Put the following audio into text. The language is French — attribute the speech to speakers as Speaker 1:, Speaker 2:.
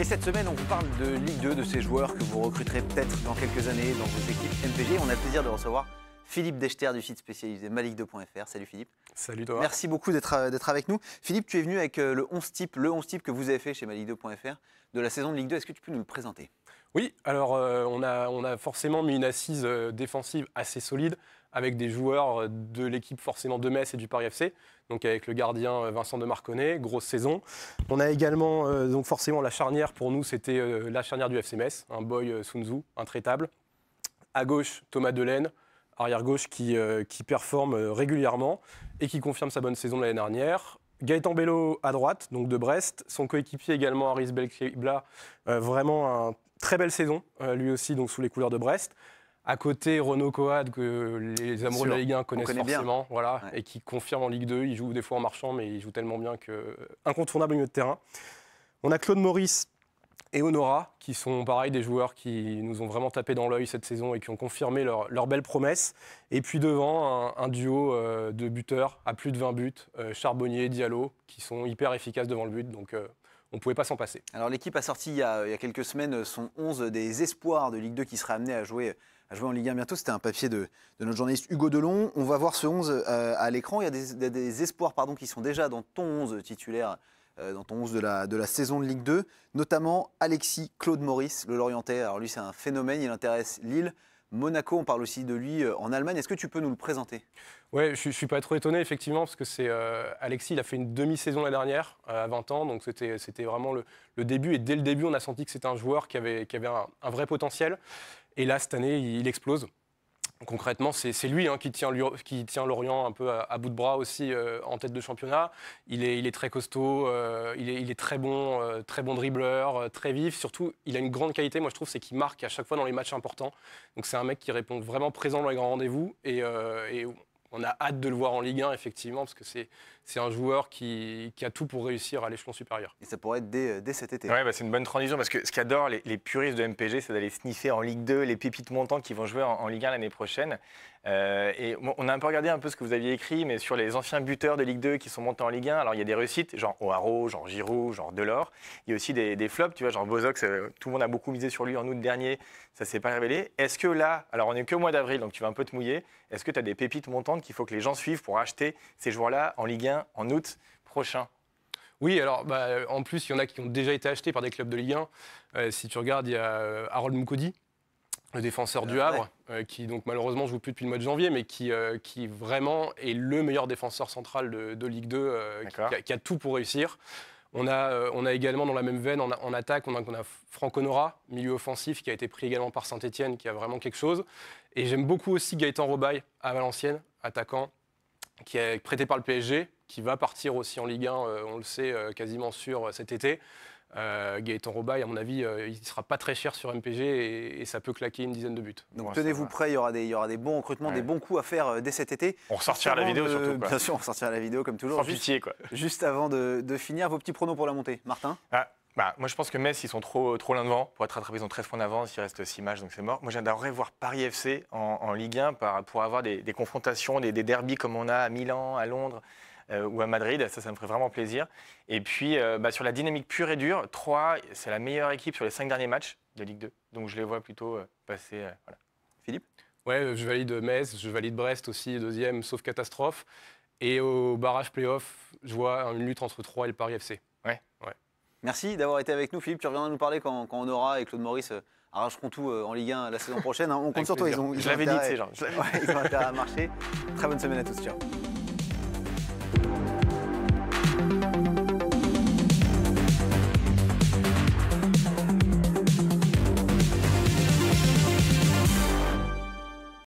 Speaker 1: Et cette semaine, on vous parle de Ligue 2, de ces joueurs que vous recruterez peut-être dans quelques années dans vos équipes MPG. On a le plaisir de recevoir Philippe Dechter du site spécialisé maligue2.fr. Salut Philippe.
Speaker 2: Salut Thomas.
Speaker 1: Merci beaucoup d'être avec nous. Philippe, tu es venu avec le 11 type que vous avez fait chez maligue2.fr de la saison de Ligue 2. Est-ce que tu peux nous le présenter ?
Speaker 2: Oui, alors on a forcément mis une assise défensive assez solide avec des joueurs de l'équipe forcément de Metz et du Paris FC, donc avec le gardien Vincent de Marconnet, grosse saison. On a également donc forcément la charnière, pour nous c'était la charnière du FC Metz, un boy Sun Tzu, intraitable. À gauche, Thomas Delaine, arrière gauche qui performe régulièrement et qui confirme sa bonne saison de l'année dernière. Gaëtan Bello à droite, donc de Brest, son coéquipier également Aris Belkebla, vraiment une très belle saison, lui aussi donc sous les couleurs de Brest. À côté, Renaud Coad, que les amoureux de la Ligue 1 connaissent forcément, voilà, ouais. Et qui confirme en Ligue 2. Il joue des fois en marchant, mais il joue tellement bien qu'incontournable au milieu de terrain. On a Claude Maurice et Honora, qui sont pareil des joueurs qui nous ont vraiment tapé dans l'œil cette saison et qui ont confirmé leur belle promesse. Et puis devant, un duo de buteurs à plus de 20 buts, Charbonnier, Diallo, qui sont hyper efficaces devant le but. Donc on ne pouvait pas s'en passer.
Speaker 1: Alors l'équipe a sorti il y a quelques semaines son 11 des espoirs de Ligue 2 qui sera amené à jouer en Ligue 1 bientôt. C'était un papier de notre journaliste Hugo Delon. On va voir ce 11 à l'écran. Il y a des espoirs qui sont déjà dans ton 11 titulaire, dans ton 11 de la saison de Ligue 2, notamment Alexis Claude Maurice, le Lorientais. Alors lui, c'est un phénomène, il intéresse Lille. Monaco, on parle aussi de lui en Allemagne. Est-ce que tu peux nous le présenter ?
Speaker 2: Oui, je ne suis pas trop étonné, effectivement, parce que c'est Alexis, il a fait une demi-saison l'année dernière, à 20 ans, donc c'était vraiment le début. Et dès le début, on a senti que c'était un joueur qui avait un vrai potentiel. Et là, cette année, il explose. Concrètement, c'est lui qui tient Lorient un peu à bout de bras aussi en tête de championnat. Il est très costaud, il est très bon dribbleur, très vif. Surtout, il a une grande qualité, moi je trouve, c'est qu'il marque à chaque fois dans les matchs importants. Donc c'est un mec qui répond vraiment présent dans les grands rendez-vous. Et on a hâte de le voir en Ligue 1, effectivement, parce que c'est un joueur qui a tout pour réussir à l'échelon supérieur.
Speaker 1: Et ça pourrait être dès cet été.
Speaker 3: Ouais, c'est une bonne transition, parce que ce qu'adorent les puristes de MPG, c'est d'aller sniffer en Ligue 2 les pépites montantes qui vont jouer en Ligue 1 l'année prochaine. Et on a un peu regardé ce que vous aviez écrit, mais sur les anciens buteurs de Ligue 2 qui sont montés en Ligue 1, alors il y a des réussites, genre O'Haraud, genre Giroud, genre Delors. Il y a aussi des flops, tu vois, genre Bozox, tout le monde a beaucoup misé sur lui en août dernier, ça ne s'est pas révélé. Est-ce que là, alors on n'est qu'au mois d'avril, donc tu vas un peu te mouiller, est-ce que tu as des pépites montantes qu'il faut que les gens suivent pour acheter ces joueurs-là en Ligue 1 en août prochain ?
Speaker 2: Oui, alors en plus, il y en a qui ont déjà été achetés par des clubs de Ligue 1. Si tu regardes, il y a Harold Moukoudi, le défenseur du Havre, qui donc malheureusement joue plus depuis le mois de janvier, mais qui vraiment est le meilleur défenseur central de Ligue 2, qui a tout pour réussir. On a également dans la même veine, en attaque, on a Franck Honora, milieu offensif, qui a été pris également par Saint-Etienne, qui a vraiment quelque chose. Et j'aime beaucoup aussi Gaëtan Robaille à Valenciennes, attaquant, qui est prêté par le PSG, qui va partir aussi en Ligue 1, on le sait, quasiment sûr cet été. Gaëtan Robaille, à mon avis, il ne sera pas très cher sur MPG et ça peut claquer une dizaine de buts.
Speaker 1: Donc tenez-vous prêts, il y aura des bons recrutements, des bons coups à faire dès cet été.
Speaker 3: On ressortira la vidéo surtout.
Speaker 1: Bien sûr, on ressortira la vidéo comme toujours.
Speaker 3: Sans pitié, quoi.
Speaker 1: Juste avant de finir, vos petits pronos pour la montée. Martin ?
Speaker 3: Moi, je pense que Metz, ils sont trop loin devant. Pour être rattrapés, ils ont 13 points d'avance, il reste 6 matchs, donc c'est mort. Moi, j'adorerais voir Paris FC en Ligue 1 pour avoir des confrontations, des derbys comme on a à Milan, à Londres ou à Madrid. Ça me ferait vraiment plaisir. Et puis, sur la dynamique pure et dure, Troyes, c'est la meilleure équipe sur les 5 derniers matchs de Ligue 2. Donc, je les vois plutôt passer. Voilà.
Speaker 1: Philippe ?
Speaker 2: Ouais, je valide Metz, je valide Brest aussi, deuxième, sauf catastrophe. Et au barrage play-off, je vois une lutte entre Troyes et le Paris FC.
Speaker 3: Ouais.
Speaker 1: Merci d'avoir été avec nous, Philippe. Tu reviendras nous parler quand Honora et Claude Maurice arracheront tout en Ligue 1 la saison prochaine. On compte sur toi.
Speaker 3: Je l'avais dit, ces gens.
Speaker 1: Ils ont intérêt à marcher. Très bonne semaine à tous. Ciao.